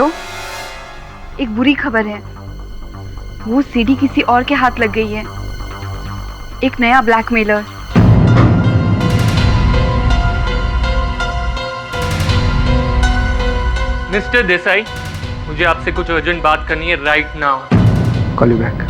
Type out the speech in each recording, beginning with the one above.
Hello, एक बुरी खबर है। वो सीडी किसी और के हाथ लग गई है। एक नया ब्लैकमेलर। मिस्टर देसाई, मुझे आपसे कुछ अर्जेंट बात करनी है right now. Call you back.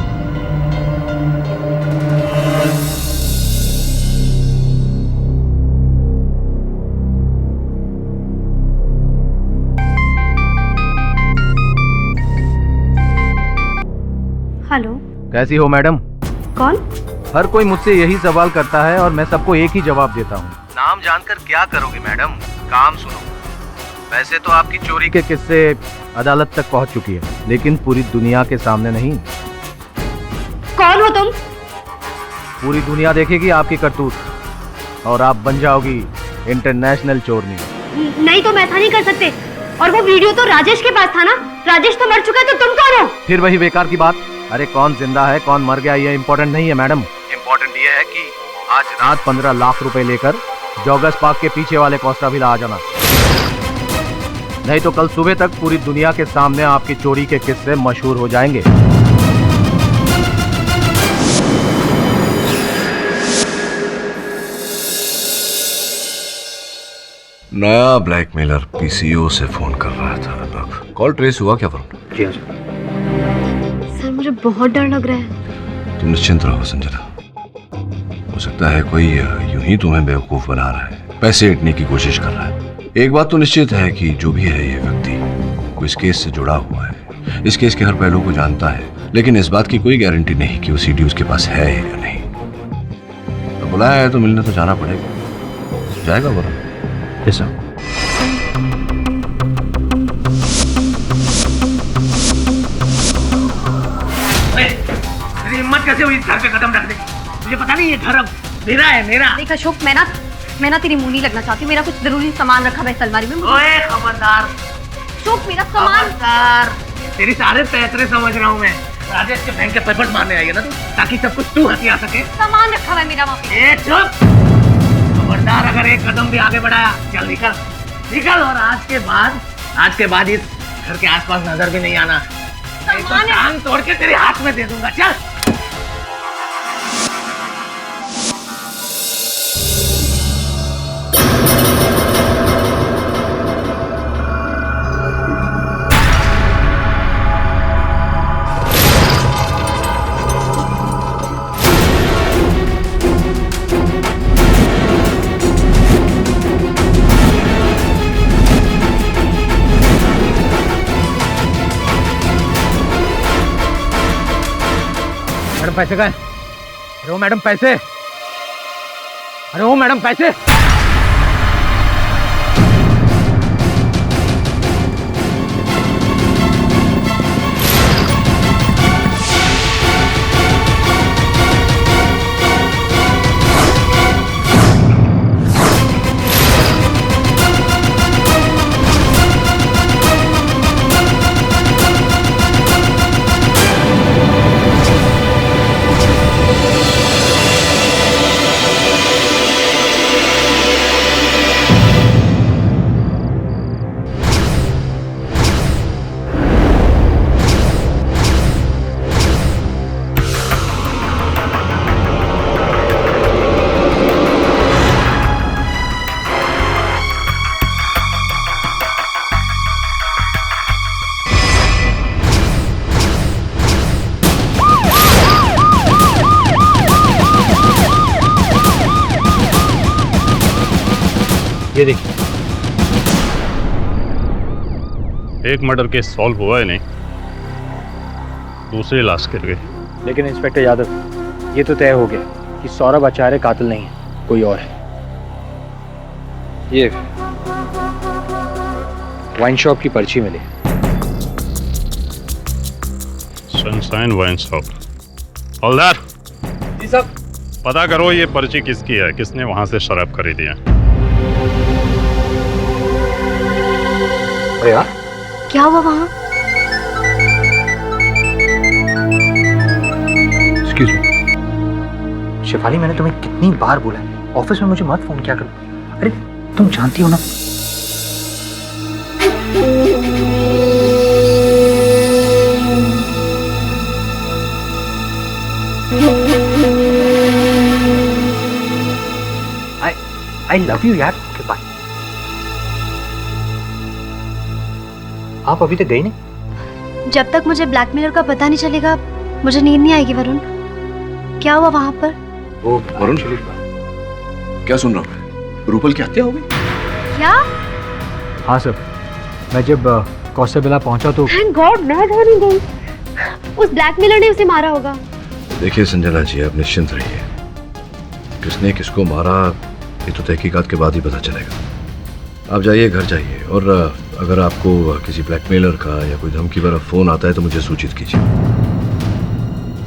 Hello, कैसी हो मैडम? कौन? हर कोई मुझसे यही सवाल करता है और मैं सबको एक ही जवाब देता हूँ। नाम जानकर क्या करोगे मैडम? काम सुनो। वैसे तो आपकी चोरी के किस्से अदालत तक पहुँच चुकी है, लेकिन पूरी दुनिया के सामने नहीं। कौन हो तुम? पूरी दुनिया देखेगी आपकी करतूत और आप बन जाओगी इंटरनेशनल चोरनी। नहीं, तुम ऐसा नहीं कर सकते। और वो वीडियो तो राजेश के पास था ना? राजेश तो मर चुका है, तो तुम कौन हो? फिर वही बेकार की बात। अरे कौन जिंदा है कौन मर गया ये इम्पोर्टेंट नहीं है मैडम। इम्पोर्टेंट ये है कि आज रात 15 लाख रुपए लेकर जॉगर्स पार्क के पीछे वाले कोस्टा विला आ जाना, नहीं तो कल सुबह तक पूरी दुनिया के सामने आपकी चोरी के किस्से मशहूर हो जाएंगे। नया ब्लैकमेलर पीसीओ से फोन कर रहा था। कॉल ट्रेस हुआ क्या वरुण? जी हाँ सर, मुझे बहुत डर लग रहा है। तुम निश्चिंत रहो संजना। हो सकता है कोई यूं ही तुम्हें बेवकूफ बना रहा है, पैसे ऐंठने की कोशिश कर रहा है। एक बात तो निश्चित है कि जो भी है ये व्यक्ति कोई इस केस से जुड़ा हुआ है, इस केस के हर पहलू को जानता है, लेकिन इस बात की कोई गारंटी नहीं कि वो सीडी उसके पास है या नहीं। तो बुलाया है तो मिलने तो जाना पड़ेगा। जाएगा वरुण? Yes sir. हिम्मत कैसे हुई इस घर पे कदम रखने की? मुझे पता नहीं ये घर अब मेरा है, मेरा। देख अशोक, मैं ना तेरी मुंह नहीं लगना चाहती। मेरा कुछ जरूरी सामान रखा है इस अलमारी में। ओए खबरदार! अशोक, मेरा सामान। खबरदार! तेरी सारे पैतरे समझ रहा हूँ मैं। राजेश के बैंक के पेपर्स मारने आई है ना तू, ताकि सब कुछ तू हथिया सके। सामान रखा है मेरा वहाँ पे। ए चुप! खबरदार, अगर एक कदम भी आगे बढ़ाया, चल निकल निकल। और आज के बाद इस घर के आसपास नजर भी नहीं आना। नहीं तो टांग तोड़ के तेरे हाथ में दे दूंगा। चल। मैडम पैसे का है? अरे वो मैडम पैसे! अरे वो मैडम पैसे! ये देखिए, एक मर्डर केस सॉल्व हुआ है नहीं, दूसरी लाश गिर गई। लेकिन इंस्पेक्टर यादव, ये तो तय हो गया कि सौरभ आचार्य कातिल नहीं है, कोई और है। ये वाइन शॉप की पर्ची मिली। Sunshine wine shop. हवलदार जी साहब। पता करो ये पर्ची किसकी है, किसने वहां से शराब खरीदी है। अरे यार, क्या हुआ वहाँ? एक्सक्यूज मी शेफाली, मैंने तुम्हें कितनी बार बोला है ऑफिस में मुझे मत फोन किया करो। अरे तुम जानती हो ना आई लव यू यार। Okay bye. आप अभी तक गई नहीं? जब तक मुझे ब्लैकमेलर का पता नहीं चलेगा मुझे नींद नहीं आएगी। वरुण, क्या हुआ वहां पर? वो वरुण, क्या सुन रहा हूँ? रूपल की हत्या हो गई? क्या? हाँ सर, मैं जब कौस्तुभला पहुंचा तो थैंक गॉड मैं घर नहीं गई। उस ब्लैकमेलर ने उसे मारा होगा। देखिए संजना जी, आप निश्चिंत रहिए। किसने किसको मारा ये तो तहकीकात के बाद ही पता चलेगा। आप जाइए, घर जाइए, और अगर आपको किसी ब्लैकमेलर का या कोई धमकी भरा फोन आता है तो मुझे सूचित कीजिए।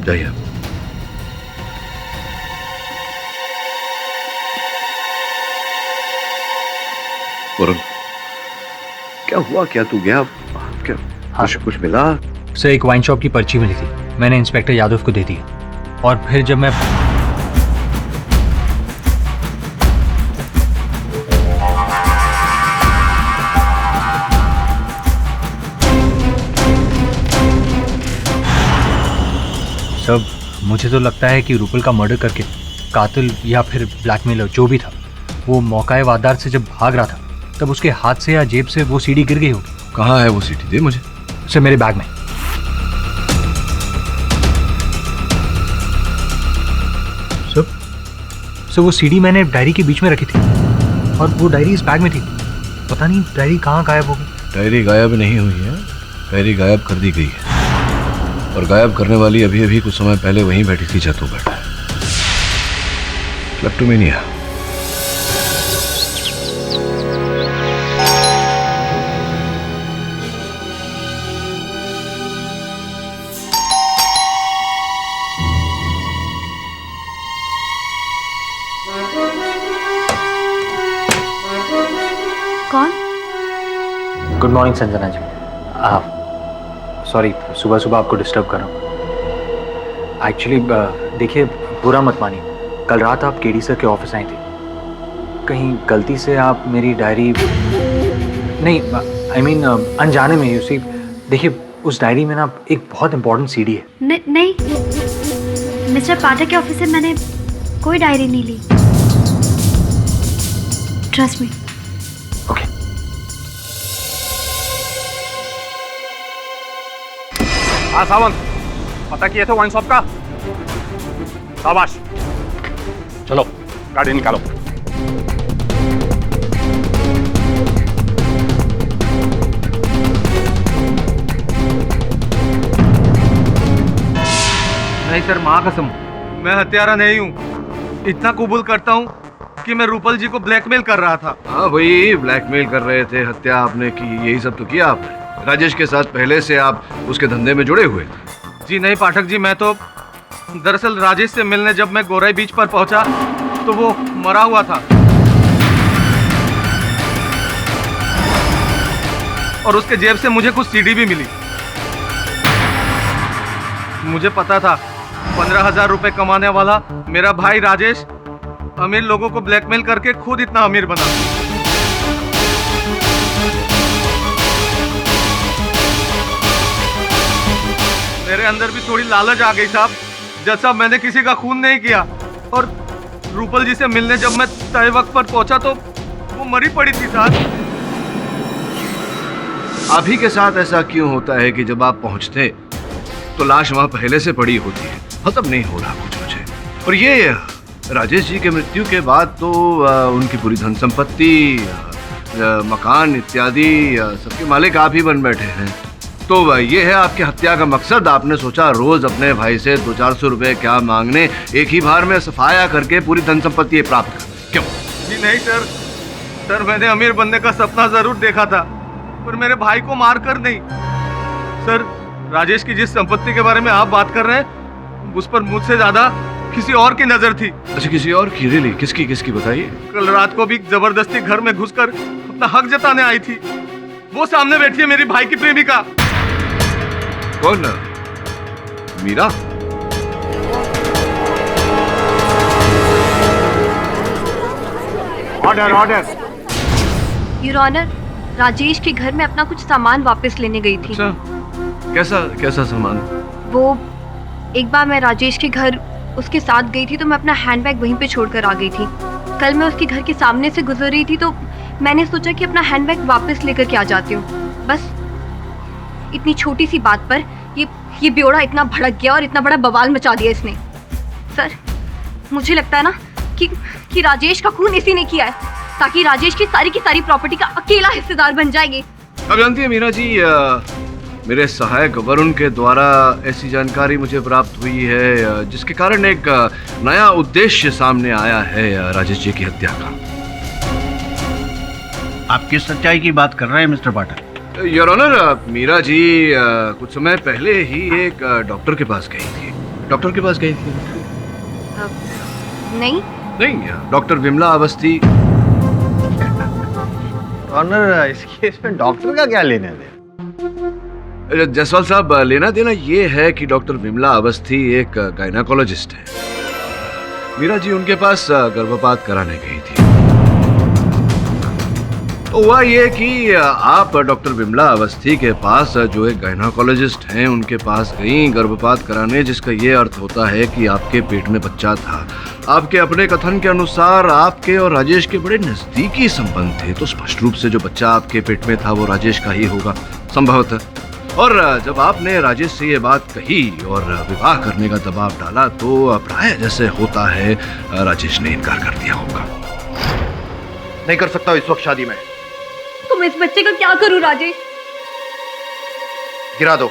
जाइए आप। वरुण, क्या हुआ? क्या तू गया? क्या हाँ। कुछ मिला? सर एक वाइन शॉप की पर्ची मिली थी, मैंने इंस्पेक्टर यादव को दे दी। और फिर जब मैं सब, मुझे तो लगता है कि रूपल का मर्डर करके कातिल या फिर ब्लैकमेलर जो भी था वो मौका वारदात से जब भाग रहा था तब उसके हाथ से या जेब से वो सीडी गिर गई होगी। कहाँ है वो सीडी? दे मुझे। सर मेरे बैग में। सर वो सीडी मैंने डायरी के बीच में रखी थी और वो डायरी इस बैग में थी। पता नहीं डायरी कहाँ गायब हो गई। डायरी गायब नहीं हुई है, डायरी गायब कर दी गई है, और गायब करने वाली अभी अभी कुछ समय पहले वहीं बैठी थी जहाँ तू बैठा है। क्लेप्टोमेनिया। कौन? Good morning Sanjana ji. Sorry सुबह सुबह आपको डिस्टर्ब कर रहा हूँ। एक्चुअली देखिए, बुरा मत मानिए, कल रात आप केडी सर के ऑफिस आई थी, कहीं गलती से आप मेरी डायरी नहीं, आई मीन अनजाने में, यू सी, देखिए उस डायरी में ना एक बहुत इंपॉर्टेंट सीडी है। नहीं मिस्टर पाठक के ऑफिस से मैंने कोई डायरी नहीं ली। Trust me. ओके। हाँ सावंत, पता किए थे वाइन शॉप का? शाबाश, चलो गाड़ी निकालो। नहीं सर, माँ कसम, मैं हत्यारा नहीं हूँ। इतना कबूल करता हूँ कि मैं रूपल जी को ब्लैकमेल कर रहा था। हाँ वही ब्लैकमेल कर रहे थे, हत्या आपने की, यही सब तो किया आपने। राजेश के साथ पहले से आप उसके धंधे में जुड़े हुए थे। जी नहीं पाठक जी, मैं तो दरअसल राजेश से मिलने जब मैं गोराई बीच पर पहुंचा तो वो मरा हुआ था, और उसके जेब से मुझे कुछ सीडी भी मिली। मुझे पता था 15,000 रुपए कमाने वाला मेरा भाई राजेश अमीर लोगों को ब्लैकमेल करके खुद इतना अमीर बना। मेरे अंदर भी थोड़ी लालच आ गई साहब। जैसा मैंने किसी का खून नहीं किया, और रूपल जी से मिलने जब मैं तय वक्त पर पहुंचा तो वो मरी पड़ी थी साहब। आप ही के साथ ऐसा क्यों होता है कि जब आप पहुंचते तो लाश वहां पहले से पड़ी होती है? खत्म नहीं हो रहा कुछ मुझे। और ये राजेश जी के मृत्यु के बाद तो उनकी पूरी धन संपत्ति, मकान इत्यादि सबके मालिक आप ही बन बैठे हैं। तो ये है आपकी हत्या का मकसद? आपने सोचा रोज अपने भाई से 200-400 रुपए क्या मांगने, एक ही बार में सफाया करके पूरी धन संपत्ति प्राप्त कर? क्यों? जी नहीं सर, मैंने अमीर बनने का सपना जरूर देखा था, पर मेरे भाई को मार कर नहीं। सर, राजेश की जिस संपत्ति के बारे में आप बात कर रहे हैं उस पर मुझसे ज्यादा किसी और की नजर थी। अच्छा, किसी और की? रियली? किसकी बताइए। कल रात को भी जबरदस्ती घर में घुसकर अपना हक जताने आई थी। वो सामने बैठी है, मेरी भाई की प्रेमिका। कौन? Meera? Order. Your honour, Rajesh के घर में अपना कुछ सामान वापस लेने गई थी। अच्छा, कैसा सामान? वो एक बार मैं राजेश के घर उसके साथ गई थी तो मैं अपना हैंडबैग वहीं पे छोड़कर आ गई थी। कल मैं उसके घर के सामने से गुजर रही थी तो मैंने सोचा कि अपना हैंडबैग वापस लेकर के आ जाती हूँ। बस इतनी छोटी सी बात पर ये बेवड़ा इतना भड़क गया और इतना बड़ा बवाल मचा दिया इसने। सर, मुझे लगता है ना कि राजेश का खून इसी ने किया है, ताकि राजेश की सारी प्रॉपर्टी का अकेला हिस्सेदार बन जाएगी। अब जानती है मीरा जी, मेरे सहायक वरुण के द्वारा ऐसी जानकारी मुझे प्राप्त हुई है जिसके कारण एक नया उद्देश्य सामने आया है राजेश जी की हत्या का। आप किस सच्चाई की बात कर रहे हैं mister Pathak? Your honour, Meera ji कुछ समय पहले ही एक डॉक्टर के पास गई थी। डॉक्टर के पास गई थी? नहीं, डॉक्टर विमला अवस्थी। ऑनर, इस केस में डॉक्टर का क्या लेना देना? जायसवाल साहब, लेना देना ये है कि डॉक्टर विमला अवस्थी एक गायनाकोलॉजिस्ट है। मीरा जी उनके पास गर्भपात कराने गई थी। तो हुआ ये कि आप डॉक्टर विमला अवस्थी के पास, जो एक गायनाकोलॉजिस्ट हैं, उनके पास गई गर्भपात कराने, जिसका ये अर्थ होता है कि आपके पेट में बच्चा था। आपके अपने कथन के अनुसार आपके और राजेश के बड़े नजदीकी संबंध थे, तो स्पष्ट रूप से जो बच्चा आपके पेट में था वो राजेश का ही होगा संभवतः। और जब आपने राजेश से ये बात कही और विवाह करने का दबाव डाला तो प्राय जैसे होता है राजेश ने इनकार कर दिया होगा। नहीं कर सकता इस वक्त शादी में। तुम इस बच्चे का क्या करूं राजेश? गिरा दो।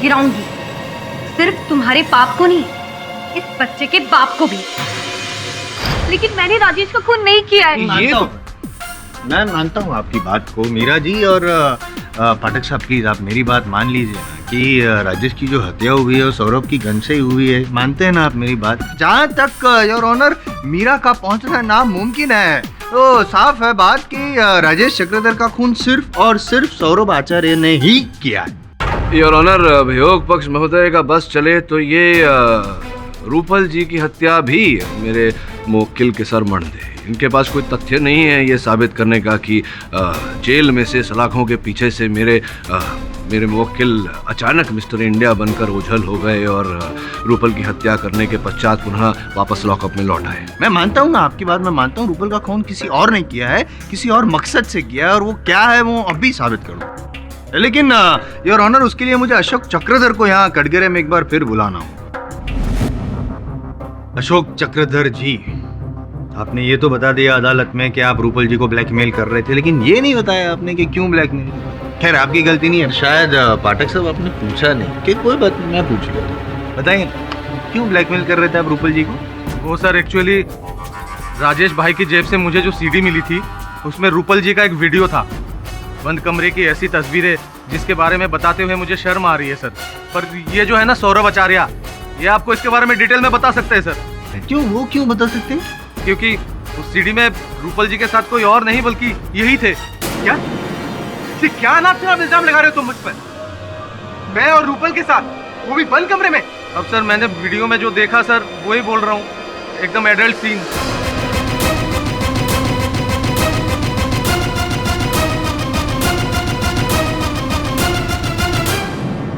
गिराऊंगी, सिर्फ तुम्हारे पाप को नहीं, इस बच्चे के बाप को भी। लेकिन मैंने राजेश का खून नहीं किया है। मैं मानता हूँ आपकी बात को मीरा जी, और पाठक साहब प्लीज आप मेरी बात मान लीजिए ना कि राजेश की जो हत्या हुई है वो सौरभ की गन से ही हुई है। मानते हैं ना आप मेरी बात? जहाँ तक योर ऑनर मीरा का पहुँचना नामुमकिन है, तो साफ है बात कि राजेश चक्रधर का खून सिर्फ और सिर्फ सौरभ आचार्य ने ही किया है। योर ऑनर, अभियोग पक्ष महोदय का बस चले तो ये रूपल जी की हत्या भी मेरे मुवक्किल के सर मढ़ दे। इनके पास कोई तथ्य नहीं है ये साबित करने का कि जेल में से सलाखों के पीछे से मेरे मुवक्किल अचानक मिस्टर इंडिया बनकर ओझल हो गए और रूपल की हत्या करने के पश्चात पुनः वापस लॉकअप में लौट आए। मैं मानता हूँ ना आपकी बात, मैं मानता हूँ रूपल का खून किसी और ने किया है, किसी और मकसद से किया है, और वो क्या है वो अभी साबित करूँ। लेकिन योर ऑनर, उसके लिए मुझे अशोक चक्रधर को यहाँ कटघरे में एक बार फिर बुलाना होगा। अशोक चक्रधर जी, आपने ये तो बता दिया अदालत में कि आप रूपल जी को ब्लैकमेल कर रहे थे, लेकिन ये नहीं बताया आपने कि क्यों ब्लैकमेल। खैर आपकी गलती नहीं है, शायद पाठक साहब आपने पूछा नहीं। कि कोई बात नहीं, मैं पूछ लेता। बताइए क्यों ब्लैकमेल कर रहे थे आप रूपल जी को? वो सर एक्चुअली राजेश भाई की जेब से मुझे जो सीडी मिली थी उसमें रूपल जी का एक वीडियो था। बंद कमरे की ऐसी तस्वीरें जिसके बारे में बताते हुए मुझे शर्म आ रही है सर। पर ये जो है ना सौरभ आचार्य, ये आपको इसके बारे में डिटेल में बता सकते हैं सर। क्यों? वो क्यों बता सकते हैं? क्योंकि उस सीडी में रूपल जी के साथ कोई और नहीं बल्कि यही थे। क्या क्या नाम आप इल्जाम लगा रहे हो तुम मुझ पर? मैं और रूपल के साथ, वो भी बंद कमरे में? अब सर मैंने वीडियो में जो देखा सर वही बोल रहा हूँ, एकदम एडल्ट सीन।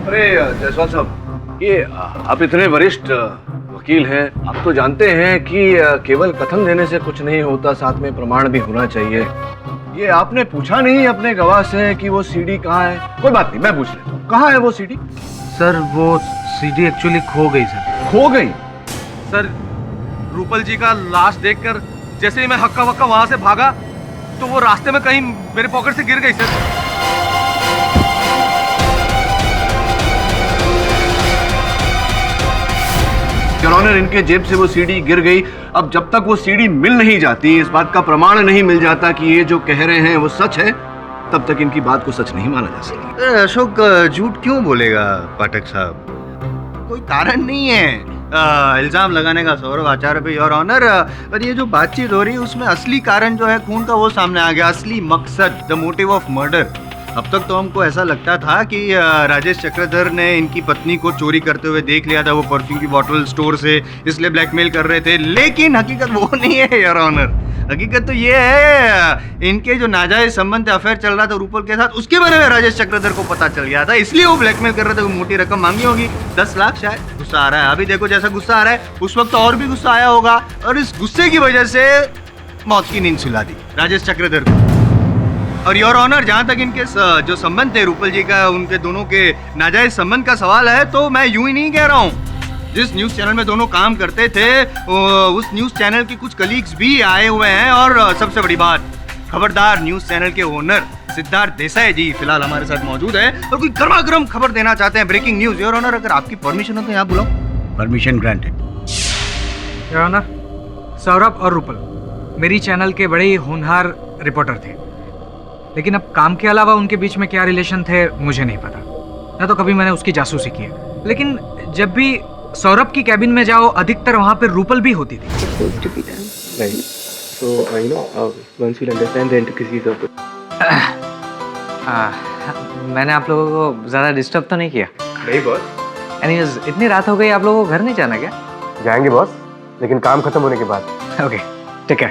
अरे जायसवाल साहब, ये आप इतने वरिष्ठ वकील हैं, आप तो जानते हैं कि केवल कथन देने से कुछ नहीं होता, साथ में प्रमाण भी होना चाहिए। ये आपने पूछा नहीं अपने गवाह से कि वो सीडी कहाँ है? कोई बात नहीं, मैं पूछ लेता हूँ, कहाँ है वो सीडी? सर वो सीडी एक्चुअली खो गई सर। खो गई? सर रूपल जी का लाश देखकर जैसे ही मैं हक्का वक्का वहां से भागा तो वो रास्ते में कहीं मेरे पॉकेट से गिर गई सर। योर ऑनर, इनके जेब से वो सीडी गिर गई। अब जब तक वो सीडी मिल नहीं जाती, इस बात का प्रमाण नहीं मिल जाता कि ये जो कह रहे हैं वो सच है, तब तक इनकी बात को सच नहीं माना जा सकता। अशोक झूठ क्यों बोलेगा पाठक साहब? कोई कारण नहीं है इल्जाम लगाने का सौरभ आचार्य पे, योर ऑनर। और ये जो बातचीत हो रही है उसमें असली कारण जो है खून का वो सामने आ गया, असली मकसद, द मोटिव ऑफ मर्डर। अब तक तो हमको ऐसा लगता था कि राजेश चक्रधर ने इनकी पत्नी को चोरी करते हुए देख लिया था वो परफ्यूम की बोतल स्टोर से, इसलिए ब्लैकमेल कर रहे थे। लेकिन हकीकत वो नहीं है योर ऑनर। हकीकत तो ये है इनके जो नाजायज संबंध अफेयर चल रहा था रूपल के साथ, उसके बारे में राजेश चक्रधर को पता चल गया था, इसलिए वो ब्लैकमेल कर रहे थे। मोटी रकम मांगी होगी, 10 लाख शायद। गुस्सा आ रहा है, अभी देखो जैसा गुस्सा आ रहा है, उस वक्त तो और भी गुस्सा आया होगा, और इस गुस्से की वजह से मौत की नींद सुला दी राजेश चक्रधर को। और योर ऑनर, जहाँ तक इनके जो संबंध थे रूपल जी का, उनके दोनों के नाजायज संबंध का सवाल है, तो मैं यूं ही नहीं कह रहा हूँ। जिस न्यूज चैनल में दोनों काम करते थे उस न्यूज चैनल के कुछ कलीग्स भी आए हुए हैं। और सबसे बड़ी बात, खबरदार न्यूज चैनल के ओनर सिद्धार्थ देसाई जी फिलहाल हमारे साथ मौजूद है और कोई गर्मा गर्म खबर देना चाहते हैं, ब्रेकिंग न्यूज। योर ऑनर, अगर आपकी परमिशन हो तो यहाँ बुलाओ। Permission granted. Your honour, Saurabh और रूपल मेरी चैनल के बड़े ही होनहार रिपोर्टर थे, लेकिन अब काम के अलावा उनके बीच में क्या रिलेशन थे मुझे नहीं पता, ना तो कभी मैंने उसकी जासूसी की है। लेकिन जब भी सौरभ की कैबिन में जाओ, अधिकतर वहाँ पर रूपल भी होती थी। मैंने आप लोगों को ज़्यादा डिस्टर्ब तो नहीं किया? नहीं बॉस। एनीवेज, इतनी रात हो गई, आप लोगों को घर नहीं जाना क्या? जाएंगे बॉस, लेकिन काम खत्म होने के बाद। ओके, ठीक है।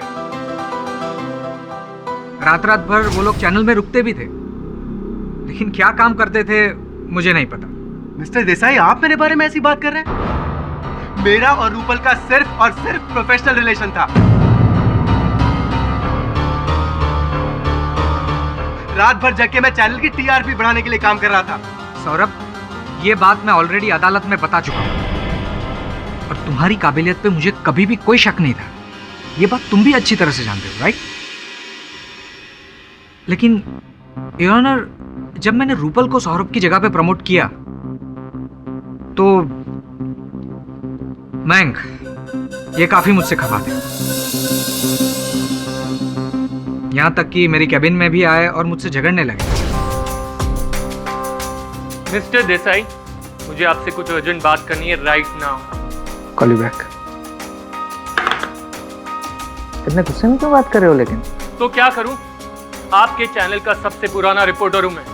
रात रात भर वो लोग चैनल में रुकते भी थे, लेकिन क्या काम करते थे मुझे नहीं पता। मिस्टर देसाई, आप मेरे बारे में ऐसी बात कर रहे हैं? मेरा और रूपल का सिर्फ और सिर्फ प्रोफेशनल रिलेशन था। रात भर जग के मैं चैनल की टीआरपी बढ़ाने के लिए काम कर रहा था। सौरभ, ये बात मैं ऑलरेडी अदालत में बता चुका हूँ और तुम्हारी काबिलियत पे मुझे कभी भी कोई शक नहीं था। ये बात तुम भी अच्छी तरह से जानते हो, राइट? लेकिन योर ऑनर, जब मैंने रूपल को सौरभ की जगह पे प्रमोट किया तो मयंक ये काफी मुझसे खफा थे। यहां तक कि मेरी कैबिन में भी आए और मुझसे झगड़ने लगे। मिस्टर देसाई, मुझे आपसे कुछ अर्जेंट बात करनी है right now. Call you back. इतने गुस्से में क्यों बात कर रहे हो? लेकिन तो क्या करूं, आपके चैनल का सबसे पुराना रिपोर्टर हूं मैं।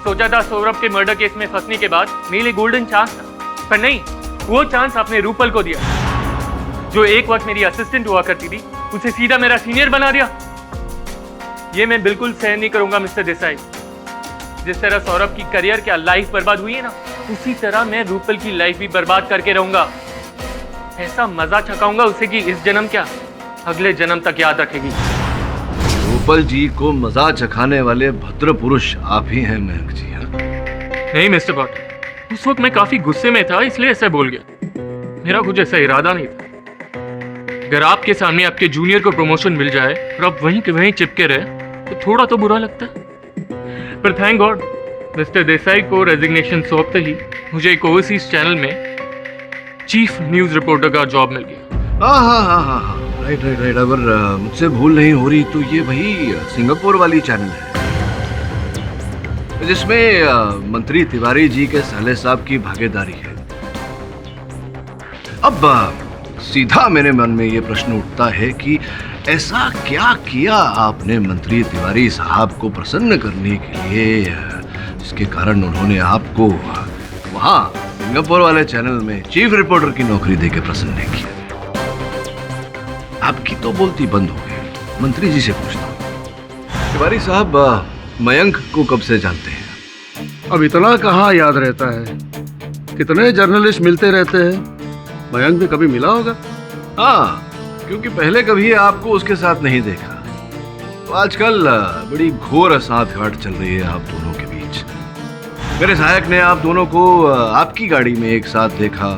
सोचा था सौरभ के मर्डर केस में फंसने के बाद मेरे लिए गोल्डन चांस था, पर नहीं, वो चांस आपने रूपल को दिया, जो एक वक्त मेरी असिस्टेंट हुआ करती थी, उसे सीधा मेरा सीनियर बना दिया। ये मैं बिल्कुल सहन नहीं करूंगा मिस्टर देसाई। जिस तरह सौरभ की करियर क्या लाइफ बर्बाद हुई है ना, उसी तरह मैं रूपल की लाइफ भी बर्बाद करके रहूंगा। ऐसा मजा चखाऊंगा उसे कि इस जन्म क्या, अगले जन्म तक याद रखेगी। रूपल जी को मजा चखाने वाले भद्र पुरुष आप ही हैं मयंक जी। नहीं मिस्टर भट्ट, उस वक्त मैं काफी गुस्से में था, इसलिए ऐसा बोल गया। मेरा कुछ ऐसा इरादा नहीं था। अगर आपके सामने आपके जूनियर को प्रमोशन मिल जाए और आप वहीं के वहीं चिपके रहे तो थोड़ा तो बुरा लगता है, पर थैंक गॉड मिस्टर देसाई को रेजिग्नेशन सौंपते ही मुझे एक ओवरसीज चैनल में चीफ न्यूज रिपोर्टर का जॉब मिल गया। हाँ, राइट। अगर मुझसे भूल नहीं हो रही तो ये वही सिंगापुर वाली चैनल है जिसमें मंत्री तिवारी जी के साले साहब की भागीदारी है। अब सीधा मेरे मन में ये प्रश्न उठता है कि ऐसा क्या किया आपने मंत्री तिवारी साहब को प्रसन्न करने के लिए, जिसके कारण उन्होंने आपको वहां सिंगापुर वाले चैनल में चीफ रिपोर्टर की नौकरी देके प्रसन्न नहीं किया? आपकी तो बोलती बंद हो गई। मंत्री जी से पूछता हूँ, तिवारी साहब मयंक को कब से जानते हैं? अब इतना कहाँ याद रहता है, कितने जर्नलिस्ट मिलते रहते हैं। मयंक भी कभी मिला होगा। हाँ, क्योंकि पहले कभी आपको उसके साथ नहीं देखा, तो आजकल बड़ी घोर सांठगांठ चल रही है आप दोनों के बीच। मेरे सहायक ने आप दोनों को आपकी गाड़ी में एक साथ देखा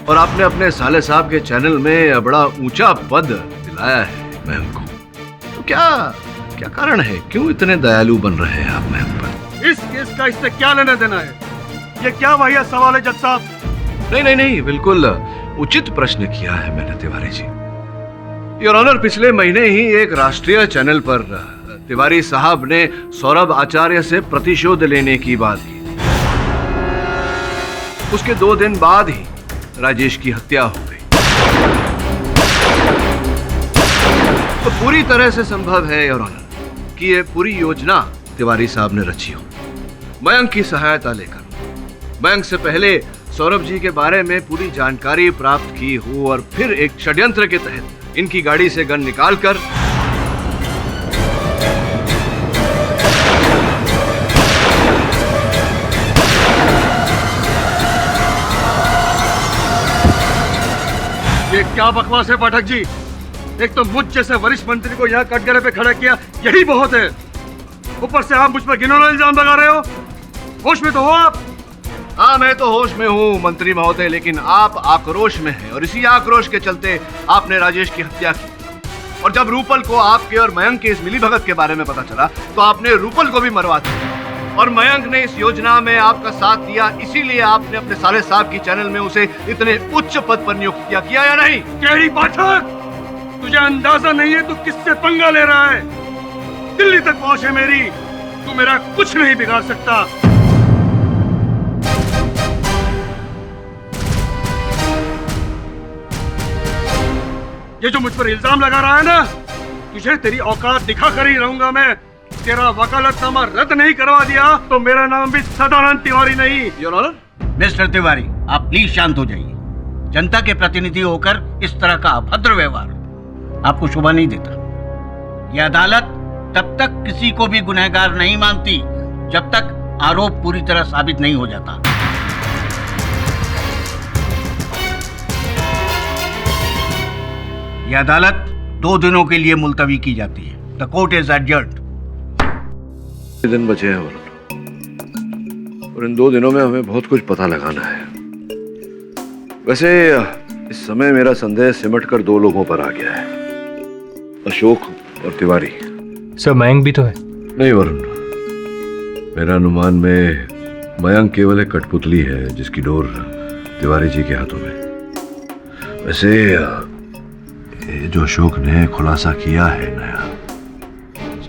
और आपने अपने साले साहब के चैनल में बड़ा ऊंचा पद दिलाया है मयंक को। तो क्या कारण है, क्यों इतने दयालु बन रहे हैं आप मयंक पर? इस केस का इससे क्या लेना देना है? ये क्या वाहियात सवाल है जज साहब? नहीं, बिल्कुल उचित प्रश्न किया है मैंने तिवारी जी। योर ऑनर, पिछले महीने ही एक राष्ट्रीय चैनल पर तिवारी साहब ने सौरभ आचार्य से प्रतिशोध लेने की बात की। उसके 2 दिन बाद ही राजेश की हत्या हो गई। तो पूरी तरह से संभव है योर ऑनर कि ये पूरी योजना तिवारी साहब ने रची हो, मयंक की सहायता लेकर। मयंक से पहले सौरभ जी के बारे में पूरी जानकारी प्राप्त की हो और फिर एक षड्यंत्र के तहत इनकी गाड़ी से गन निकालकर ये क्या बकवास है पाठक जी? एक तो मुझ जैसे वरिष्ठ मंत्री को यहाँ कटघरे पे खड़ा किया, यही बहुत है। ऊपर से आप मुझ पर घिनौना इल्जाम लगा रहे हो। होश में तो हो आप? हाँ, मैं तो होश में हूँ मंत्री महोदय, लेकिन आप आक्रोश में हैं और इसी आक्रोश के चलते आपने राजेश की हत्या की। और जब रूपल को आपके और मयंक के इस मिलीभगत के बारे में पता चला तो आपने रूपल को भी मरवा दिया। और मयंक ने इस योजना में आपका साथ दिया, इसीलिए आपने अपने साले साहब की चैनल में उसे इतने उच्च पद पर नियुक्त किया या नहीं? केडी पाठक, तुझे अंदाजा नहीं है तू किससे पंगा ले रहा है। दिल्ली तक पहुंच है मेरी, तू मेरा कुछ नहीं बिगाड़ सकता। ये जो मुझ पर इल्जाम लगा रहा है ना, तुझे तेरी औकात दिखा कर ही रहूंगा मैं। तेरा वकालतनामा रद्द नहीं करवा दिया तो मेरा नाम भी सदानंद तिवारी नहीं। Your honour. मिस्टर तिवारी, आप प्लीज शांत हो जाइए। जनता के प्रतिनिधि होकर इस तरह का अभद्र व्यवहार आपको शोभा नहीं देता। यह अदालत तब तक किसी को भी गुनहगार नहीं मानती जब तक आरोप पूरी तरह साबित नहीं हो जाता। यह अदालत 2 दिनों के लिए मुलतवी की जाती है। The court is adjourned. दिन बचे हैं और इन 2 दिनों में हमें बहुत कुछ पता लगाना है। वैसे इस समय मेरा संदेह सिमट कर 2 लोगों पर आ गया है, अशोक और तिवारी। सर, मयंक भी तो है। नहीं वरुण, मेरा अनुमान में मयंक केवल एक कठपुतली है जिसकी डोर तिवारी जी के हाथों में। वैसे ये जो अशोक ने खुलासा किया है नया,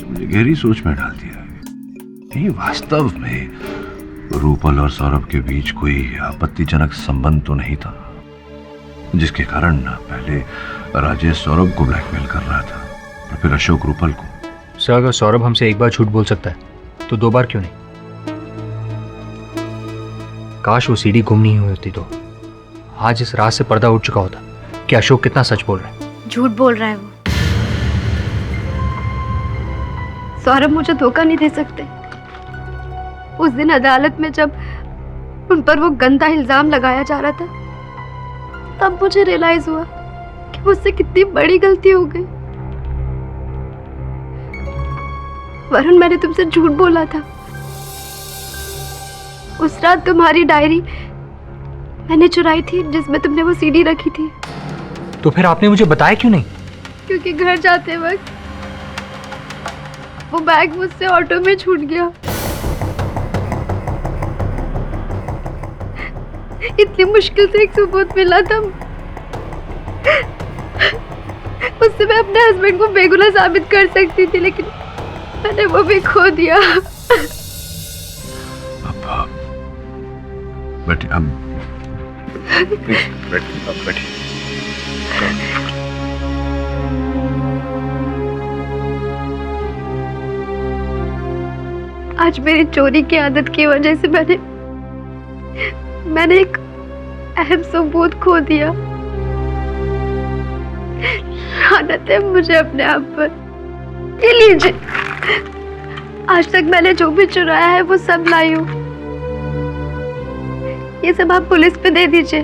मुझे गहरी सोच में डाल दिया है। नहीं, वास्तव में रूपल और सौरभ के बीच कोई आपत्तिजनक संबंध तो नहीं था, जिसके कारण पहले राजेश सौरभ को ब्लैकमेल कर रहा था और फिर अशोक रूपल को। सर, अगर सौरभ हमसे एक बार झूठ बोल सकता है तो 2 बार क्यों नहीं? काश वो सीढ़ी गुम नहीं हुई होती तो आज इस रात से पर्दा उठ चुका होता कि अशोक कितना सच बोल रहा है। झूठ बोल रहा है वो। सौरभ मुझे धोखा नहीं दे सकते। उस दिन अदालत में जब उन पर वो गंदा इल्जाम लगाया जा रहा था, तब मुझे रियलाइज हुआ कि मुझसे कितनी बड़ी गलती हो गई। वरुण, मैंने तुमसे झूठ बोला था। उस रात तुम्हारी डायरी मैंने चुराई थी जिसमें तुमने वो सीडी रखी थी। तो फिर आपने मुझे बताया क्यों नहीं? क्योंकि घर जाते वक्त वो बैग मुझसे ऑटो में छूट गया। इतनी मुश्किल से एक सबूत मिला था, उससे मैं अपने हस्बैंड को बेगुनाह साबित कर सकती थी, लेकिन मैंने वो भी खो दिया। बैठिए। आज मेरी चोरी की आदत की वजह से मैंने एक अहम सबूत खो दिया। लानत है मुझे अपने आप पर। ये लीजिए, आज तक मैंने जो भी चुराया है वो सब लाई हूँ। ये सब आप पुलिस पे दे दीजिए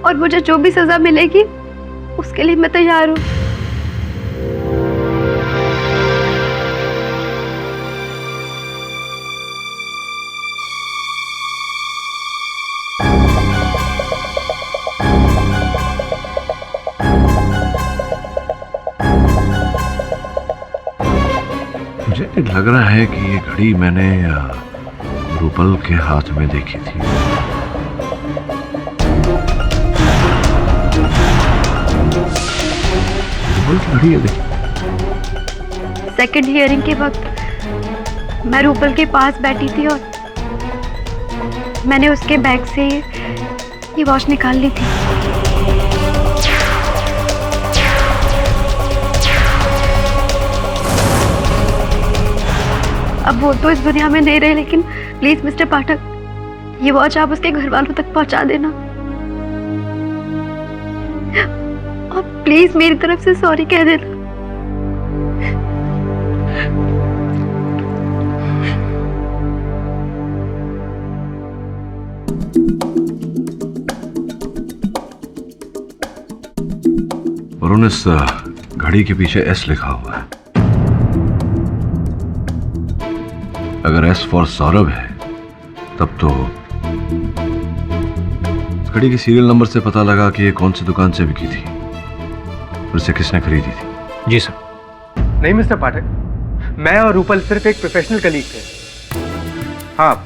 और मुझे जो भी सजा मिलेगी उसके लिए मैं तैयार हूँ। मुझे लग रहा है कि ये घड़ी मैंने रूपल के हाथ में देखी थी। रूपल की घड़ी है, देखी। सेकंड हियरिंग के वक्त मैं रूपल के पास बैठी थी और मैंने उसके बैग से ये वॉच निकाल ली थी। अब वो तो इस दुनिया में नहीं रहे, लेकिन प्लीज मिस्टर पाठक, ये वॉच आप उसके घर वालों तक पहुंचा देना और प्लीज मेरी तरफ से सॉरी कह देना। वरुण, इस घड़ी के पीछे एस लिखा हुआ है। अगर एस फॉर सौरभ है तब तो इस घड़ी के सीरियल नंबर से पता लगा कि ये कौन सी दुकान से बिकी थी और इसे किसने खरीदी थी। जी सर। नहीं मिस्टर पाठक, मैं और रूपल सिर्फ एक प्रोफेशनल कलीग थे। हाँ,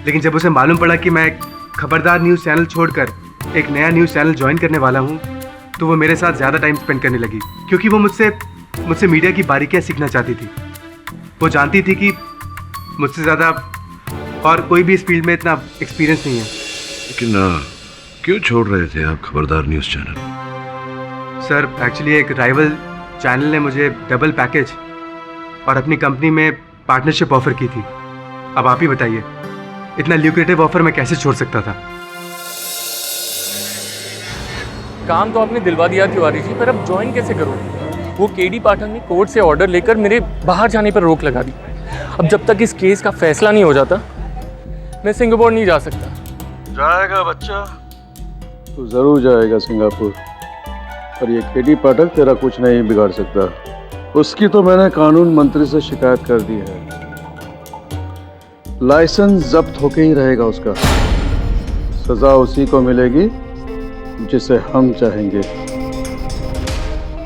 लेकिन जब उसे मालूम पड़ा कि मैं खबरदार न्यूज़ चैनल छोड़कर एक नया न्यूज़ चैनल ज्वाइन करने वाला हूँ, तो वो मेरे साथ ज़्यादा टाइम स्पेंड करने लगी, क्योंकि वो मुझसे मीडिया की बारीकियाँ सीखना चाहती थी। वो जानती थी कि मुझसे ज़्यादा और कोई भी इस फील्ड में इतना एक्सपीरियंस नहीं है। लेकिन क्यों छोड़ रहे थे आप खबरदार न्यूज़ चैनल? सर, एक्चुअली एक राइवल चैनल ने मुझे डबल पैकेज और अपनी कंपनी में पार्टनरशिप ऑफर की थी। अब आप ही बताइए, इतना ल्यूक्रेटिव ऑफर मैं कैसे छोड़ सकता था? काम तो आपने दिलवा दिया तिवारी जी, पर अब ज्वाइन कैसे करोगे? वो केडी पाठक ने कोर्ट से ऑर्डर लेकर मेरे बाहर जाने पर रोक लगा दी। अब जब तक इस केस का फैसला नहीं हो जाता, मैं सिंगापुर नहीं जा सकता। जाएगा बच्चा, तो जरूर जाएगा सिंगापुर, पर ये केडी पाठक तेरा कुछ नहीं बिगाड़ सकता। उसकी तो मैंने कानून मंत्री से शिकायत कर दी है। लाइसेंस जब्त होके ही रहेगा उसका। सजा उसी को मिलेगी जिसे हम चाहेंगे,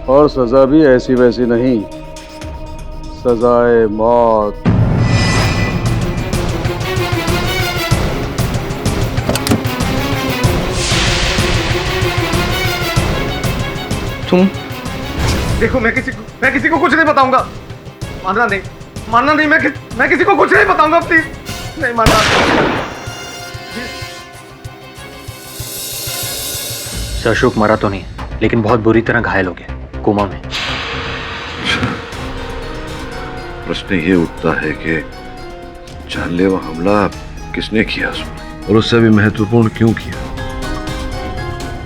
और सजा भी ऐसी वैसी नहीं, सजाए मौत। तुम देखो, मैं किसी को कुछ नहीं बताऊंगा। मानना नहीं, मैं किसी को कुछ नहीं बताऊंगा। प्लीज नहीं मानना। सर, अशोक मरा तो नहीं, लेकिन बहुत बुरी तरह घायल हो गया, कोमा में। प्रश्न ये उठता है कि जानलेवा हमला किसने किया उसमें, और उससे भी महत्वपूर्ण क्यों किया?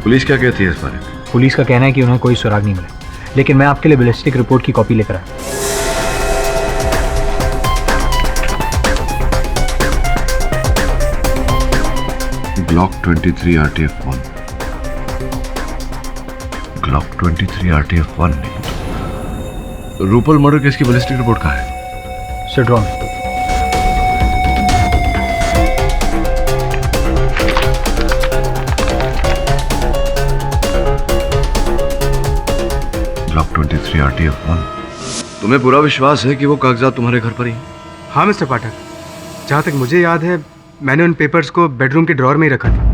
पुलिस क्या कहती है इस बारे में? पुलिस का कहना है कि उन्हें कोई सुराग नहीं मिला, लेकिन मैं आपके लिए बैलिस्टिक रिपोर्ट की कॉपी लेकर आया। Glock 23 RTF-1। ग्लॉक 23 RTF-1 नहीं। रूपल मर्डर केस की बैलिस्टिक रिपोर्ट कहाँ है? सिड्रॉन। Glock 23 RTF-1। तुम्हें पूरा विश्वास है कि वो कागजात तुम्हारे घर पर ही? हाँ मिस्टर पाठक, जहाँ तक मुझे याद है मैंने उन पेपर्स को बेडरूम के ड्रॉर में ही रखा था।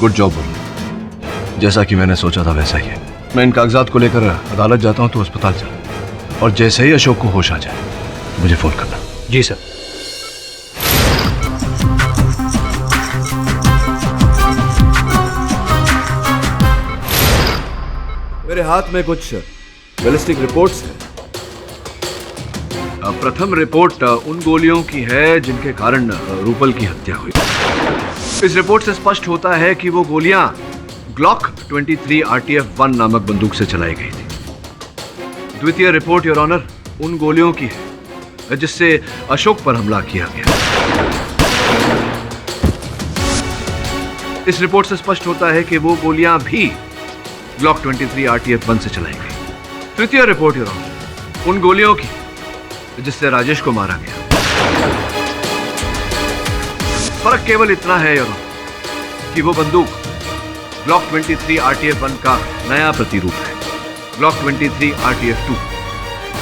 Good job. जैसा कि मैंने सोचा था वैसा ही है। मैं इन कागजात को लेकर अदालत जाता हूँ तो अस्पताल चल, और जैसे ही अशोक को होश आ जाए मुझे फोन करना। जी सर। मेरे हाथ में कुछ बैलिस्टिक रिपोर्ट्स हैं। प्रथम रिपोर्ट उन गोलियों की है जिनके कारण रूपल की हत्या हुई। इस रिपोर्ट से स्पष्ट होता है कि वो गोलियां ग्लॉक 23 RTF-1 नामक बंदूक से चलाई गई थी। द्वितीय रिपोर्ट योर ऑनर उन गोलियों की है जिससे अशोक पर हमला किया गया। इस रिपोर्ट से स्पष्ट होता है कि वो गोलियां भी ग्लॉक 23 RTF-1 से चलाई गई। तृतीय रिपोर्ट योर ऑनर उन गोलियों की जिससे राजेश को मारा गया। फर्क केवल इतना है योर ऑनर कि वो बंदूक ग्लॉक 23 RTF-1 का नया प्रतिरूप है, ग्लॉक 23 RTF-2।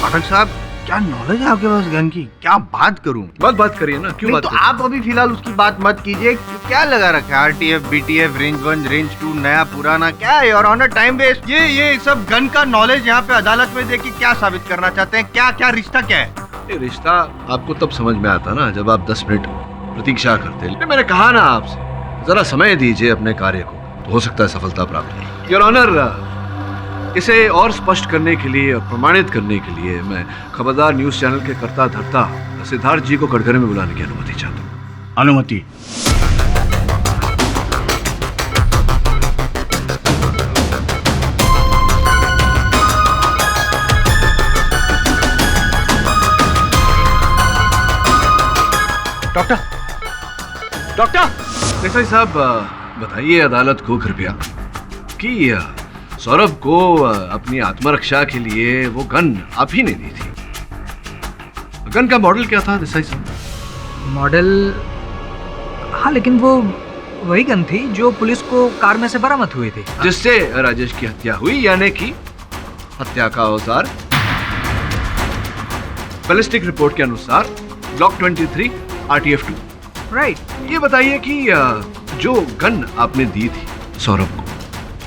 पाठक साहब, क्या नॉलेज है आपके पास गन की? क्या बात करूं? बात करिए ना, क्यों बात तो करिए? आप अभी फिलहाल उसकी बात मत कीजिए। क्या लगा रखा है? RTF, BTF, रेंज 1, रेंज 2, नया पुराना, क्या है योर ऑनर? Time waste. ये सब गन का नॉलेज यहाँ पे अदालत में देखिए क्या साबित करना चाहते हैं? क्या रिश्ता क्या है? ये रिश्ता आपको तब समझ में आता ना जब आप 10 मिनट प्रतीक्षा करते। लेकिन मैंने कहा ना आपसे, जरा समय दीजिए अपने कार्य को, तो हो सकता है सफलता प्राप्त हो। योर ऑनर, इसे और स्पष्ट करने के लिए और प्रमाणित करने के लिए मैं खबरदार न्यूज चैनल के कर्ता धर्ता सिद्धार्थ जी को कटघरे में बुलाने की अनुमति चाहता हूँ। अनुमति। Doctor, doctor! देसाई साहब, बताइए अदालत को कृपया कि सौरभ को अपनी आत्मरक्षा के लिए वो गन आप ही ने दी थी। गन का मॉडल क्या था देसाई साहब? मॉडल, हाँ, लेकिन वो वही गन थी जो पुलिस को कार में से बरामद हुई थी, जिससे राजेश की हत्या हुई, यानी कि हत्या का औजार बैलिस्टिक रिपोर्ट के अनुसार ग्लॉक 23 RTF 2। राइट। ये बताइए कि जो गन आपने दी थी सौरभ को,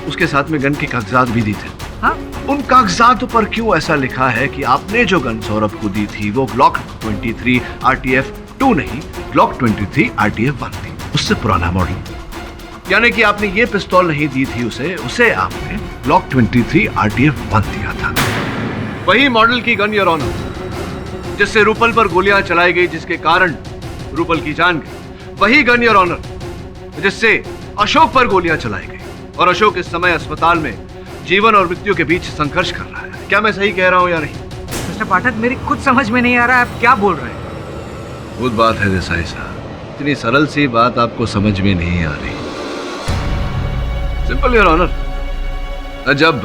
उसके साथ में गन के कागजात भी दी थे। हाँ? उन कागजातों पर क्यों ऐसा लिखा है कि आपने जो गन सौरभ को दी थी वो ग्लॉक 23 RTF 2 नहीं, ग्लॉक 23 RTF 1 थी, उससे पुराना मॉडल। यानी कि आपने ये पिस्तौल नहीं दी थी उसे आपने ग्लॉक 23 RTF 1 दिया था। वही मॉडल की गन योर ऑनर, जिससे रूपल पर गोलियां चलाई गई, जिसके कारण रूपल की जान गई। वही गन योर ऑनर, जिससे अशोक पर गोलियां चलाई गई, और अशोक इस समय अस्पताल में जीवन और मृत्यु के बीच संघर्ष कर रहा है। क्या मैं सही कह रहा हूं या नहीं? मिस्टर पाठक, मेरी खुद समझ में नहीं आ रहा है आप क्या बोल रहे हैं। खुद बात है देसाई साहब, इतनी सरल सी बात आपको समझ में नहीं आ रही। सिंपल योर ऑनर, जब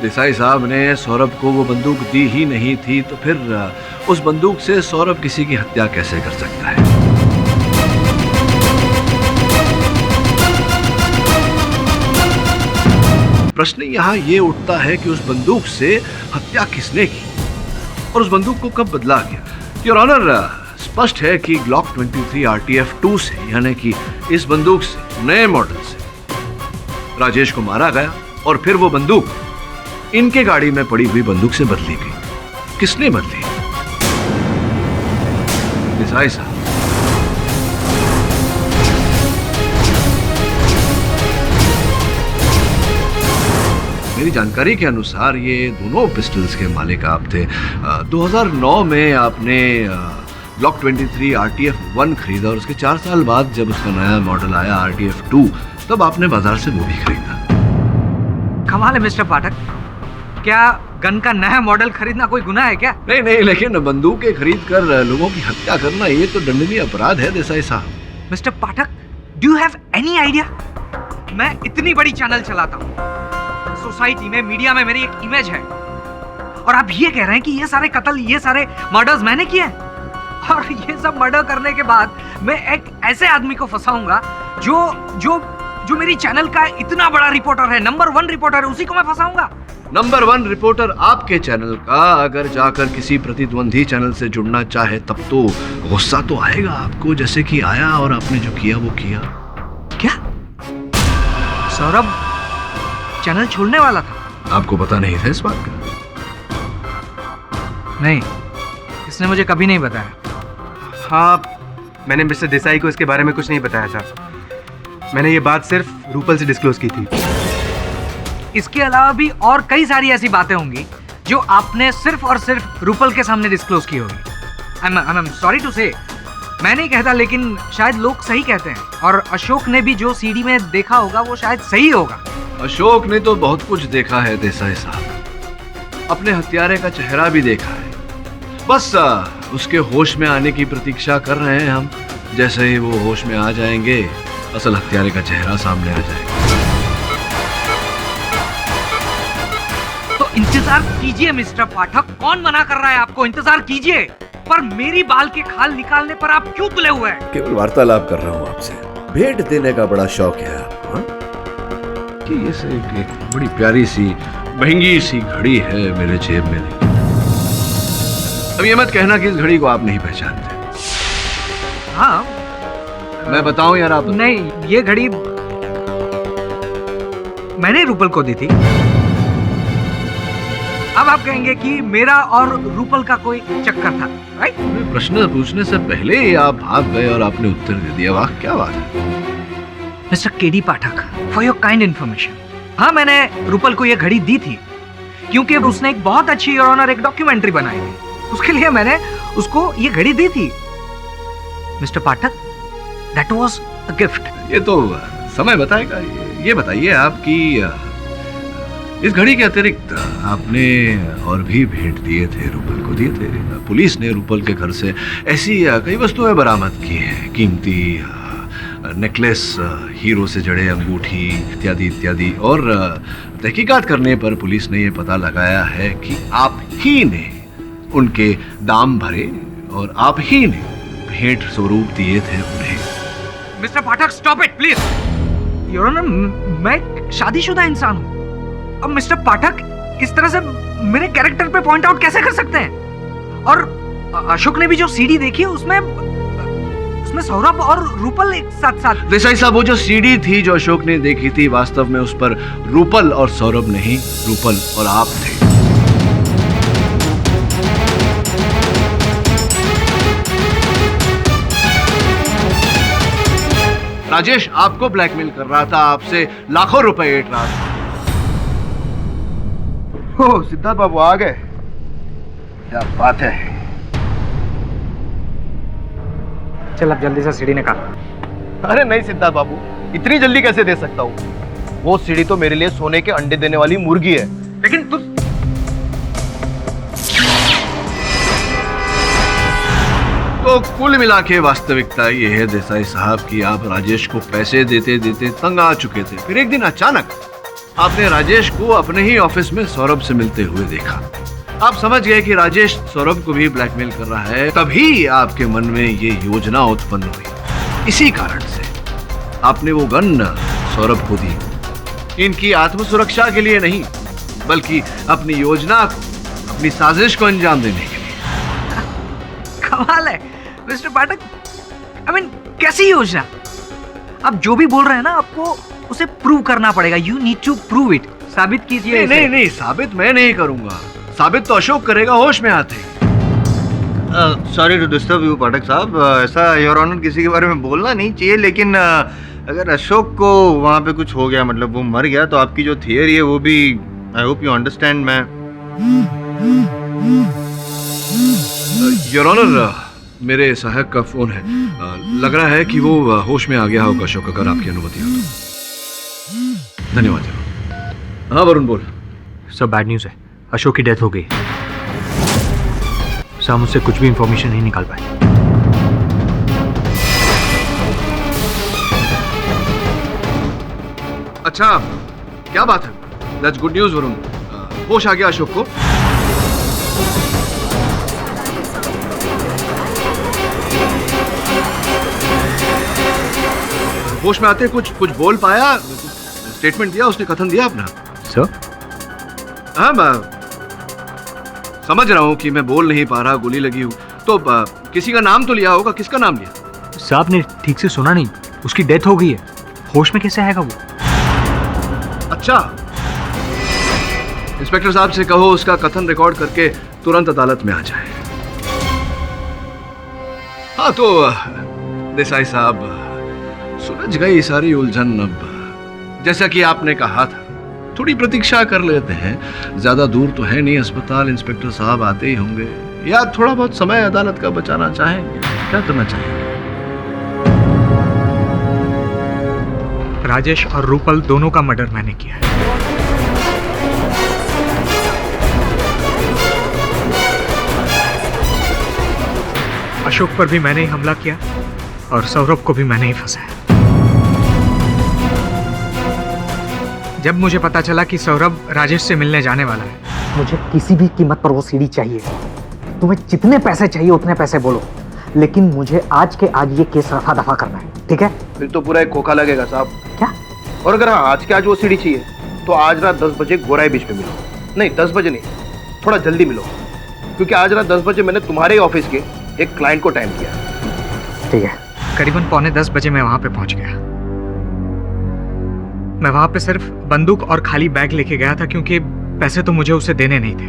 देसाई साहब ने सौरभ को वो बंदूक दी ही नहीं थी, तो फिर उस बंदूक से सौरभ किसी की हत्या कैसे कर सकता है? प्रश्न यहाँ ये उठता है कि उस बंदूक से हत्या किसने की और उस बंदूक को कब बदला गया? योर ऑनर, स्पष्ट है कि ग्लॉक 23 RTF 2 से, यानी कि इस बंदूक से, नए मॉडल से राजेश को मारा गया, और फिर वो बंदूक इनके गाड़ी में पड़ी हुई बंदूक से बदली गई। किसने बदली? देसाई साहब, मेरी जानकारी के अनुसार ये दोनों पिस्टल्स के मालिक आप थे। 2009 में आपने ग्लॉक 23 RTF 1 खरीदा, और उसके 4 साल बाद जब उसका नया मॉडल आया RTF 2, तब आपने बाजार से वो भी खरीदा। कमाल है मिस्टर पाठक, क्या गन का नया मॉडल खरीदना कोई गुनाह है क्या? नहीं, लेकिन बंदूकें खरीद कर लोगों की हत्या करना ये तो दंडनीय अपराध है देसाई साहब। Mister Pathak, do you have any idea? मैं इतनी बड़ी चैनल चलाता हूँ, सोसाइटी में, मीडिया में मेरी एक इमेज है, और आप ये कह रहे हैं कि ये सारे कत्ल, ये सारे मर्डर्स मैंने किए हैं? और ये सब मर्डर करने के बाद मैं एक ऐसे आदमी को फंसाऊंगा जो मेरी चैनल का इतना बड़ा रिपोर्टर है, नंबर 1 रिपोर्टर है, उसी को मैं फंसाऊंगा? नंबर 1 रिपोर्टर आपके चैनल का अगर जाकर किसी प्रतिद्वंदी चैनल से जुड़ना चाहे, तब तो गुस्सा तो आएगा आपको, जैसे कि आया, और आपने जो किया वो किया। क्या सौरभ चैनल छोड़ने वाला था? आपको पता नहीं था इस बात का? नहीं, इसने मुझे कभी नहीं बताया। हाँ, मैंने मिस्टर देसाई को इसके बारे में कुछ नहीं बताया था। मैंने ये बात सिर्फ रूपल से डिस्क्लोज की थी। इसके अलावा भी और कई सारी ऐसी बातें होंगी जो आपने सिर्फ और सिर्फ रूपल के सामने डिस्क्लोज की होगी। आई एम सॉरी टू से, मैं नहीं कहता, लेकिन शायद लोग सही कहते हैं, और अशोक ने भी जो सीडी में देखा होगा वो शायद सही होगा। अशोक ने तो बहुत कुछ देखा है देसाई साहब, अपने हत्यारे का चेहरा भी देखा है। बस उसके होश में आने की प्रतीक्षा कर रहे हैं हम। जैसे ही वो होश में आ जाएंगे, असल हत्यारे का चेहरा सामने आ जाएगा। तो इंतजार कीजिए मिस्टर पाठक, कौन मना कर रहा है आपको? इंतजार कीजिए, पर मेरी बाल के खाल निकालने पर आप क्यों तुले हुए हैं? केवल वार्तालाप कर रहा हूँ आपसे, भेंट देने का बड़ा शौक है आपको। हाँ? कि ये से एक बड़ी प्यारी सी महंगी सी घड़ी है मेरे जेब में। अब ये मत कहना कि इस घड़ी को आप नहीं पहचानते। हाँ, मैं बताऊं यार आप? नहीं, ये घड़ी मैंने रूपल को दी थी। अब आप कहेंगे कि मेरा और रूपल का कोई चक्कर था, राइट? प्रश्न पूछने से पहले ही आप भाग गए और आपने उत्तर दे दिया। वाह, क्या बात है mister KD Pathak, for your kind information. हाँ, मैंने रूपल को यह घड़ी दी थी क्योंकि उसने एक बहुत अच्छी योर ऑनर एक डॉक्यूमेंट्री बनाई थी, उसके लिए मैंने उसको ये घड़ी दी थी। Mister Pathak, that was a gift. ये तो समय बताएगा। ये बताइए आपकी इस घड़ी के अतिरिक्त आपने और भी भेंट दिए थे, रूपल को दिए थे। पुलिस ने रूपल के घर से ऐसी कई वस्तुएं बरामद की हैं, कीमती नेकलेस, हीरो से जड़े अंगूठी इत्यादि इत्यादि। और तहकीकात करने पर पुलिस ने यह पता लगाया है कि आप ही ने उनके दाम भरे और आप ही ने भेंट स्वरूप दिए थे उन्हें। Mister Pathak, stop it please. Your honour, मैं शादीशुदा इंसान हूँ। अब मिस्टर पाठक इस तरह से मेरे कैरेक्टर पे पॉइंट आउट कैसे कर सकते हैं? और अशोक ने भी जो सीडी देखी है उसमें सौरभ और रूपल एक साथ। देसाई साहब, वो जो सीडी थी जो अशोक ने देखी थी, वास्तव में उस पर रूपल और सौरभ नहीं, रूपल और आप थे। राजेश आपको ब्लैकमेल कर रहा था, आपसे लाखों रुपए ऐंठ रहा था। ओ सिद्धार्थ बाबू आ गए, क्या बात है। चल अब जल्दी से सीढ़ी निकाल। अरे नहीं सिद्धार्थ बाबू, इतनी जल्दी कैसे दे सकता हूँ? वो सीढ़ी तो मेरे लिए सोने के अंडे देने वाली मुर्गी है। लेकिन तू तो कुल मिला के वास्तविकता ये है देसाई साहब कि आप राजेश को पैसे देते देते तंग आ चुके थे। फिर एक दिन अचानक आपने राजेश को अपने ही ऑफिस में सौरभ से मिलते हुए देखा। आप समझ गए कि राजेश सौरभ को भी ब्लैकमेल कर रहा है। तभी आपके मन में ये योजना उत्पन्न हुई। इसी कारण से आपने वो गन सौरभ को दी, इनकी आत्मसुरक्षा के लिए नहीं, बल्कि अपनी योजना को, अपनी साजिश को अंजाम देने के लिए। कमाल है मिस्टर पाठक। आई मीन कैसी योजना? आप जो भी बोल रहे हैं ना, आपको उसे प्रूव करना पड़ेगा। You need to prove it. साबित कीजिए। नहीं, साबित मैं नहीं करूंगा, साबित तो अशोक करेगा होश में आते। सॉरी टू डिस्टर्ब यू पाठक साहब, ऐसा योर ऑनर किसी के बारे में बोलना नहीं चाहिए, लेकिन अगर अशोक को वहाँ पे कुछ हो गया, मतलब वो मर गया, तो आपकी जो थियरी है वो भी, आई होप यू अंडरस्टैंड। मैं योर ऑनर, मेरे सहायक का फोन है, लग रहा है कि वो होश में आ गया होगा अशोक, अगर आपकी अनुमति हो तो। धन्यवाद। हाँ वरुण बोल। सब बैड न्यूज़ है, अशोक की डेथ हो गई। सर मुझसे कुछ भी इंफॉर्मेशन नहीं निकाल पाए। अच्छा, क्या बात है? That's good news Varun. होश आ गया अशोक को? होश में आते कुछ बोल पाया? स्टेटमेंट दिया उसने, कथन दिया अपना? सर हाँ, मैं समझ रहा हूँ कि मैं बोल नहीं पा रहा, गोली लगी हूँ, तो किसी का नाम तो लिया होगा। किसका नाम लिया? साहब ने ठीक से सुना नहीं, उसकी डेथ हो गई है। होश में कैसे आएगा वो? अच्छा, इंस्पेक्टर साहब से कहो उसका कथन रिकॉर्ड करके तुरंत अदालत में आ जाए। हाँ तो देसाई साहब, सुलझ गई सारी उलझन। अब जैसा कि आपने कहा था, थोड़ी प्रतीक्षा कर लेते हैं। ज्यादा दूर तो है नहीं अस्पताल, इंस्पेक्टर साहब आते ही होंगे, या थोड़ा बहुत समय अदालत का बचाना चाहेंगे। क्या करना चाहेंगे? राजेश और रूपल दोनों का मर्डर मैंने किया है। अशोक पर भी मैंने ही हमला किया और सौरभ को भी मैंने ही फंसाया। जब मुझे पता चला कि सौरभ राजेश से मिलने जाने वाला है, मुझे किसी भी कीमत पर वो सीढ़ी चाहिए। तुम्हें जितने पैसे चाहिए उतने पैसे बोलो, लेकिन मुझे आज के आज ये केस रफा दफा करना है, ठीक है? फिर तो पूरा एक खोखा लगेगा साहब। क्या? और अगर हाँ आज के आज वो सीढ़ी चाहिए, तो आज रात 10 बजे गोराई बीच में मिलो। नहीं 10 बजे नहीं, थोड़ा जल्दी मिलो, क्योंकि आज रात 10 बजे मैंने तुम्हारे ऑफिस के एक क्लाइंट को टाइम दिया। ठीक है। करीबन 9:45 बजे मैं वहां पे पहुंच गया। मैं वहां पे सिर्फ बंदूक और खाली बैग लेके गया था, क्योंकि पैसे तो मुझे उसे देने नहीं थे।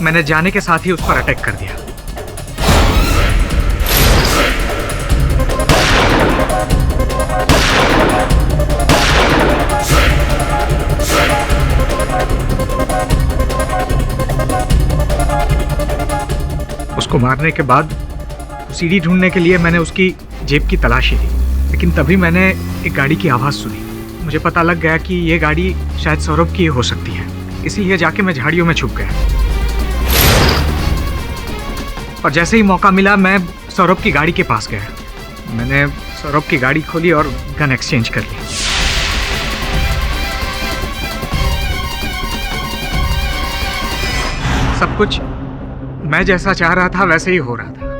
मैंने जाने के साथ ही उस पर अटैक कर दिया। उसको मारने के बाद सीढ़ी ढूंढने के लिए मैंने उसकी जेब की तलाशी ली, लेकिन तभी मैंने एक गाड़ी की आवाज़ सुनी। मुझे पता लग गया कि ये गाड़ी शायद सौरभ की हो सकती है, इसीलिए जाके मैं झाड़ियों में छुप गया। और जैसे ही मौका मिला मैं सौरभ की गाड़ी के पास गया। मैंने सौरभ की गाड़ी खोली और गन एक्सचेंज कर लिया। सब कुछ मैं जैसा चाह रहा था वैसे ही हो रहा था।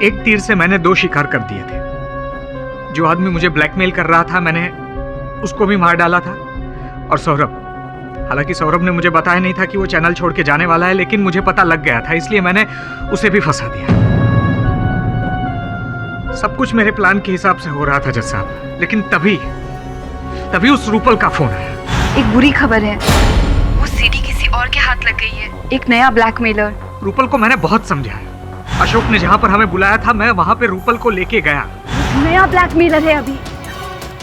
एक तीर से मैंने 2 शिकार कर दिए थे। जो आदमी मुझे ब्लैकमेल कर रहा था मैंने उसको भी मार डाला था, और सौरभ, हालांकि सौरभ ने मुझे बताया नहीं था कि वो चैनल छोड़ के जाने वाला है, लेकिन मुझे पता लग गया था, इसलिए मैंने उसे भी फंसा दिया। सब कुछ मेरे प्लान के हिसाब से हो रहा था जज साहब, लेकिन तभी उस रूपल का फोन आया। एक बुरी खबर है, वो सीडी किसी और के हाथ लग गई है, एक नया ब्लैकमेलर। रूपल को मैंने बहुत समझाया। अशोक ने जहाँ पर हमें बुलाया था मैं वहाँ पे रूपल को लेके गया। नया ब्लैकमेलर है अभी,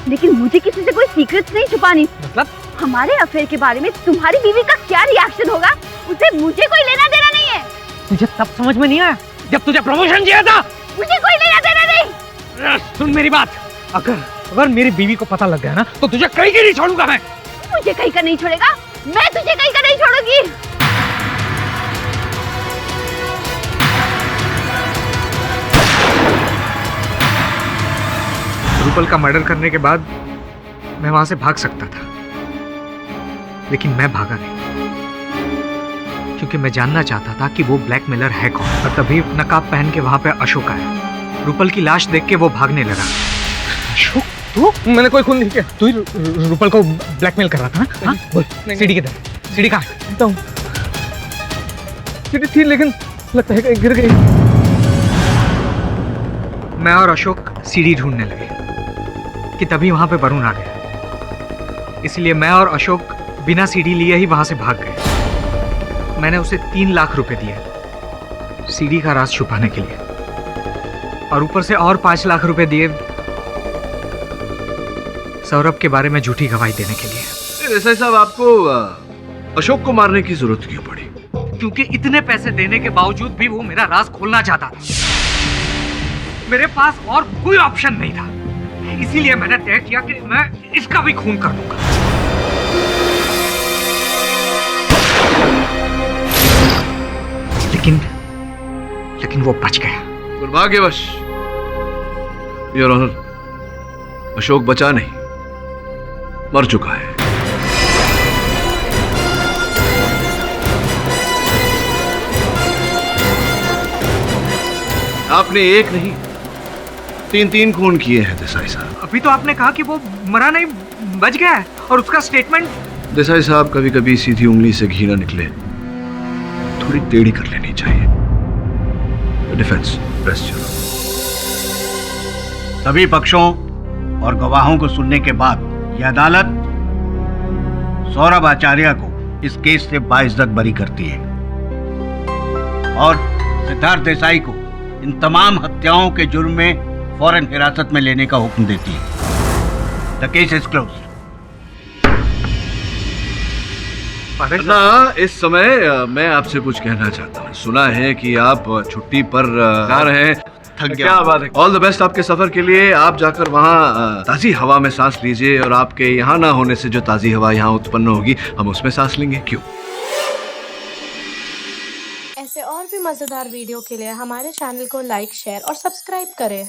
लेकिन मुझे किसी से कोई सीक्रेट्स नहीं छुपानी। मतलब हमारे अफेयर के बारे में तुम्हारी बीवी का क्या रिएक्शन होगा, उसे मुझे कोई लेना देना नहीं है। तुझे तब समझ में नहीं आया जब तुझे प्रमोशन दिया था। मुझे कोई लेना देना नहीं। सुन मेरी बात, अगर मेरी बीवी को पता लग गया ना तो तुझे कहीं के नहीं छोड़ूंगा मैं। मुझे कहीं का नहीं छोड़ेगा, मैं तुझे कहीं का नहीं छोड़ूंगी। रूपल का मर्डर करने के बाद मैं वहां से भाग सकता था, लेकिन मैं भागा नहीं, क्योंकि मैं जानना चाहता था कि वो ब्लैकमेलर है कौन। और तभी नकाब पहन के वहां पे अशोक आया। रूपल की लाश देख के वो भागने लगा। अशोक, तू? मैंने कोई खून नहीं किया। तू ही रूपल को ब्लैकमेल कर रहा था ना? बोल, सीडी किधर? सीडी कहाँ? सीडी थी, लेकिन लगता है गिर गई। मैं और अशोक सीडी ढूंढने लगे कि तभी वहां पे वरुण आ गया। इसलिए मैं और अशोक बिना सीडी लिए ही वहां से भाग गए। मैंने उसे 3 लाख रुपए दिए सीडी का राज छुपाने के लिए, और ऊपर से और 5 लाख रुपए दिए सौरभ के बारे में झूठी गवाही देने के लिए। देसाई साहब, आपको अशोक को मारने की जरूरत क्यों पड़ी? क्योंकि इतने पैसे देने के बावजूद भी वो मेरा राज खोलना चाहता था। मेरे पास और कोई ऑप्शन नहीं था, इसीलिए मैंने तय किया कि मैं इसका भी खून कर दूंगा। लेकिन वो बच गया। दुर्भाग्यवश योर ऑनर, अशोक बचा नहीं, मर चुका है। आपने एक नहीं 3 खून किए हैं देसाई साहब। अभी तो आपने कहा कि वो मरा नहीं, बच गया है, और उसका स्टेटमेंट। देसाई साहब, कभी कभी सीधी उंगली से घी ना निकले, थोड़ी टेढ़ी कर लेनी चाहिए। Defence rest. सभी पक्षों और गवाहों को सुनने के बाद यह अदालत सौरभ आचार्य को इस केस से बाइज्जत बरी करती है और सिद्धार्थ देसाई को इन तमाम हत्याओं के जुर्म में फौरन हिरासत में लेने का हुक्म देती है। The case is closed. ना, इस समय मैं आपसे कुछ कहना चाहता हूँ। सुना है कि आप छुट्टी पर जा रहे हैं। थक गया। क्या बात है। ऑल द बेस्ट आपके सफर के लिए। आप जाकर वहाँ ताजी हवा में सांस लीजिए, और आपके यहाँ ना होने से जो ताजी हवा यहाँ उत्पन्न होगी हम उसमें सांस लेंगे। क्यों? ऐसे और भी मजेदार वीडियो के लिए हमारे चैनल को लाइक, शेयर और सब्सक्राइब करें।